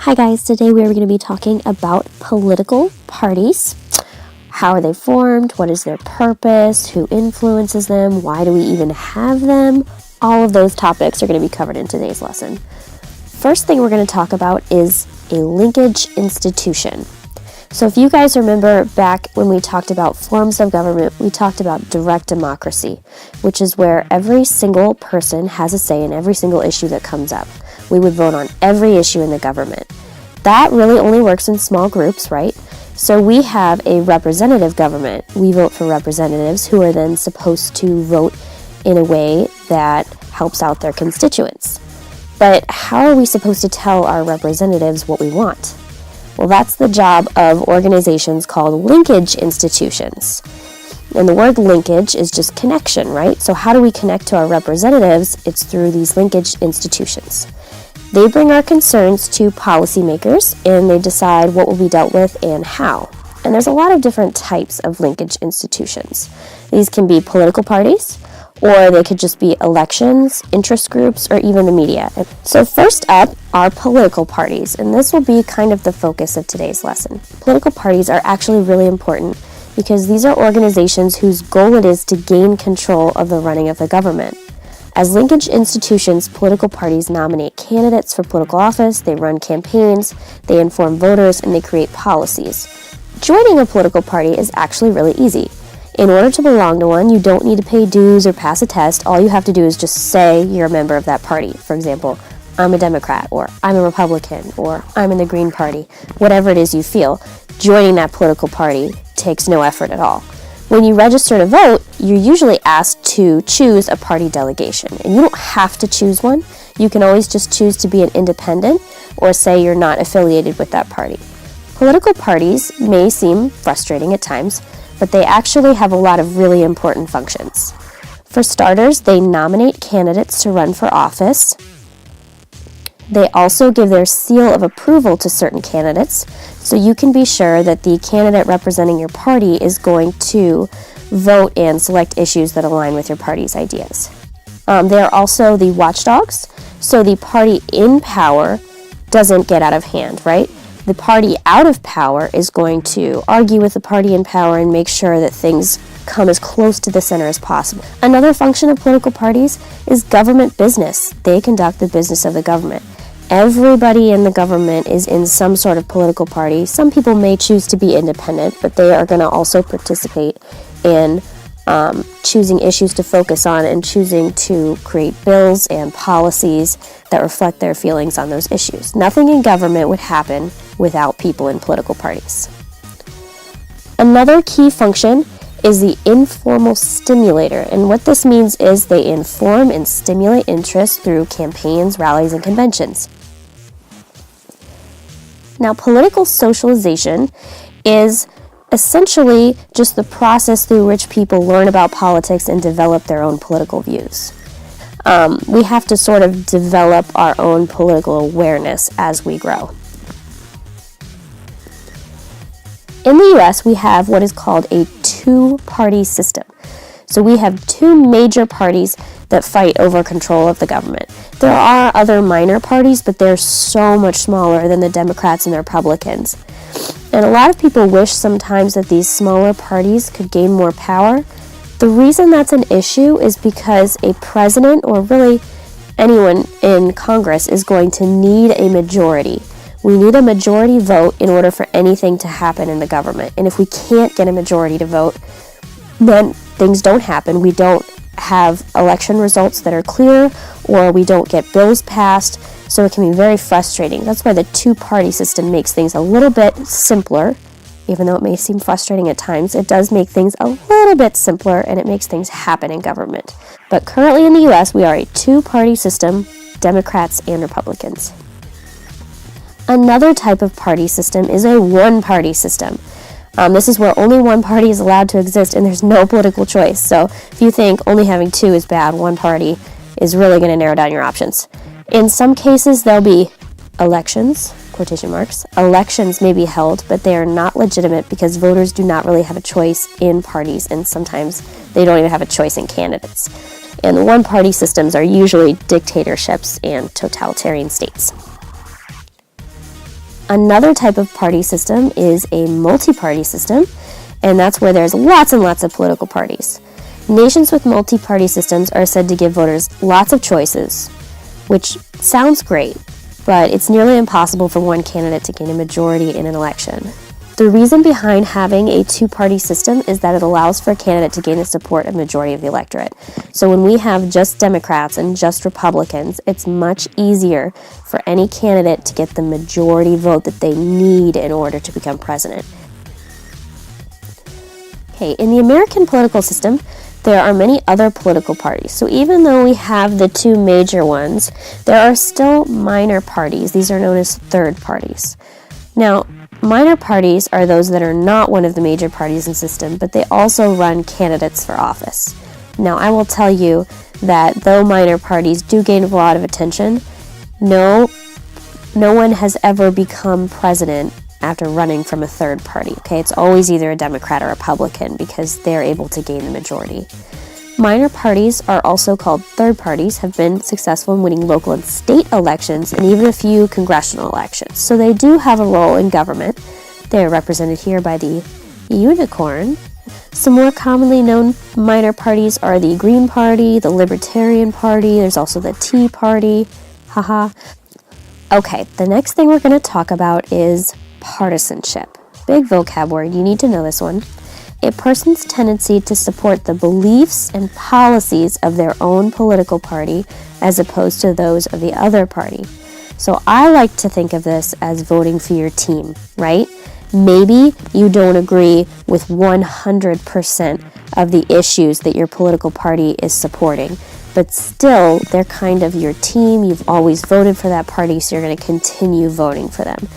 Hi guys, today we are going to be talking about political parties. How are they formed? What is their purpose? Who influences them? Why do we even have them? All of those topics are going to be covered in today's lesson. First thing we're going to talk about is a linkage institution. So if you guys remember back when we talked about forms of government, we talked about direct democracy, which is where every single person has a say in every single issue that comes up. We would vote on every issue in the government. That really only works in small groups, right? So we have a representative government. We vote for representatives who are then supposed to vote in a way that helps out their constituents. But how are we supposed to tell our representatives what we want? Well, that's the job of organizations called linkage institutions. And the word linkage is just connection, right? So how do we connect to our representatives? It's through these linkage institutions. They bring our concerns to policymakers and they decide what will be dealt with and how. And there's a lot of different types of linkage institutions. These can be political parties, or they could just be elections, interest groups, or even the media. So first up are political parties, and this will be kind of the focus of today's lesson. Political parties are actually really important because these are organizations whose goal it is to gain control of the running of the government. As linkage institutions, political parties nominate candidates for political office, they run campaigns, they inform voters, and they create policies. Joining a political party is actually really easy. In order to belong to one, you don't need to pay dues or pass a test. All you have to do is just say you're a member of that party. For example, I'm a Democrat, or I'm a Republican, or I'm in the Green Party. Whatever it is you feel, joining that political party takes no effort at all. When you register to vote, you're usually asked to choose a party delegation, and you don't have to choose one. You can always just choose to be an independent or say you're not affiliated with that party. Political parties may seem frustrating at times, but they actually have a lot of really important functions. For starters, they nominate candidates to run for office. They also give their seal of approval to certain candidates, so you can be sure that the candidate representing your party is going to vote and select issues that align with your party's ideas. They are also the watchdogs, so the party in power doesn't get out of hand, right? The party out of power is going to argue with the party in power and make sure that things come as close to the center as possible. Another function of political parties is government business. They conduct the business of the government. Everybody in the government is in some sort of political party. Some people may choose to be independent, but they are going to also participate in choosing issues to focus on and choosing to create bills and policies that reflect their feelings on those issues. Nothing in government would happen without people in political parties. Another key function is the informal stimulator, and what this means is they inform and stimulate interest through campaigns, rallies, and conventions. Now, political socialization is essentially just the process through which people learn about politics and develop their own political views. We have to sort of develop our own political awareness as we grow. In the US, we have what is called a two-party system. So we have two major parties that fight over control of the government. There are other minor parties, but they're so much smaller than the Democrats and the Republicans. And a lot of people wish sometimes that these smaller parties could gain more power. The reason that's an issue is because a president, or really anyone in Congress, is going to need a majority. We need a majority vote in order for anything to happen in the government. And if we can't get a majority to vote, then things don't happen. We don't have election results that are clear, or we don't get bills passed, so it can be very frustrating. That's why the two-party system makes things a little bit simpler. Even though it may seem frustrating at times, it does make things a little bit simpler, and it makes things happen in government. But currently in the US, we are a two-party system, Democrats and Republicans. Another type of party system is a one-party system. This is where only one party is allowed to exist and there's no political choice. So if you think only having two is bad, one party is really going to narrow down your options. In some cases, there'll be elections, quotation marks. Elections may be held, but they are not legitimate because voters do not really have a choice in parties, and sometimes they don't even have a choice in candidates. And the one-party systems are usually dictatorships and totalitarian states. Another type of party system is a multi-party system, and that's where there's lots and lots of political parties. Nations with multi-party systems are said to give voters lots of choices, which sounds great, but it's nearly impossible for one candidate to gain a majority in an election. The reason behind having a two-party system is that it allows for a candidate to gain the support of a majority of the electorate. So when we have just Democrats and just Republicans, it's much easier for any candidate to get the majority vote that they need in order to become president. Okay, in the American political system, there are many other political parties. So even though we have the two major ones, there are still minor parties. These are known as third parties. Now, minor parties are those that are not one of the major parties in the system, but they also run candidates for office. Now, I will tell you that though minor parties do gain a lot of attention, no one has ever become president after running from a third party, okay? It's always either a Democrat or Republican because they're able to gain the majority. Minor parties are also called third parties, have been successful in winning local and state elections and even a few congressional elections. So they do have a role in government. They are represented here by the unicorn. Some more commonly known minor parties are the Green Party, the Libertarian Party, there's also the Tea Party, haha. Okay, the next thing we're going to talk about is partisanship. Big vocab word, you need to know this one. A person's tendency to support the beliefs and policies of their own political party as opposed to those of the other party. So I like to think of this as voting for your team, right? Maybe you don't agree with 100% of the issues that your political party is supporting, but still, they're kind of your team. You've always voted for that party, so you're going to continue voting for them.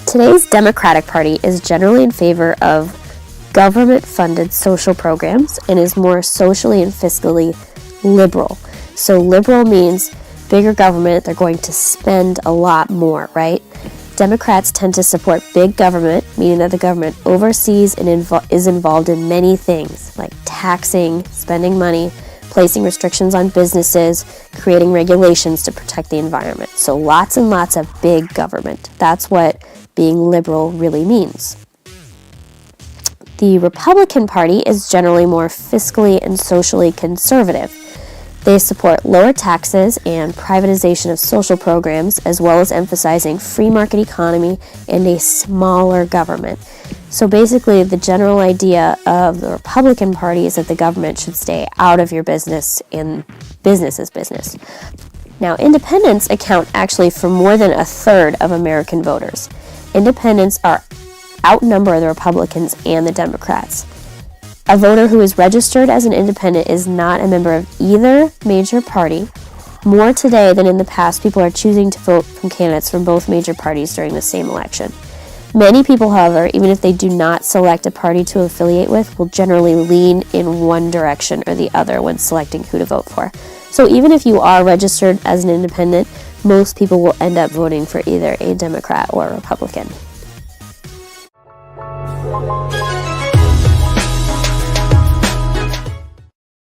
Today's Democratic Party is generally in favor of government-funded social programs and is more socially and fiscally liberal. So liberal means bigger government, they're going to spend a lot more, right? Democrats tend to support big government, meaning that the government oversees and is involved in many things, like taxing, spending money, placing restrictions on businesses, creating regulations to protect the environment. So lots and lots of big government. That's what being liberal really means. The Republican Party is generally more fiscally and socially conservative. They support lower taxes and privatization of social programs, as well as emphasizing free market economy and a smaller government. So basically, the general idea of the Republican Party is that the government should stay out of your business and business is business. Now, independents account actually for more than a third of American voters. Independents outnumber the Republicans and the Democrats. A voter who is registered as an independent is not a member of either major party. More today than in the past, people are choosing to vote from candidates from both major parties during the same election. Many people, however, even if they do not select a party to affiliate with, will generally lean in one direction or the other when selecting who to vote for. So even if you are registered as an independent, most people will end up voting for either a Democrat or a Republican.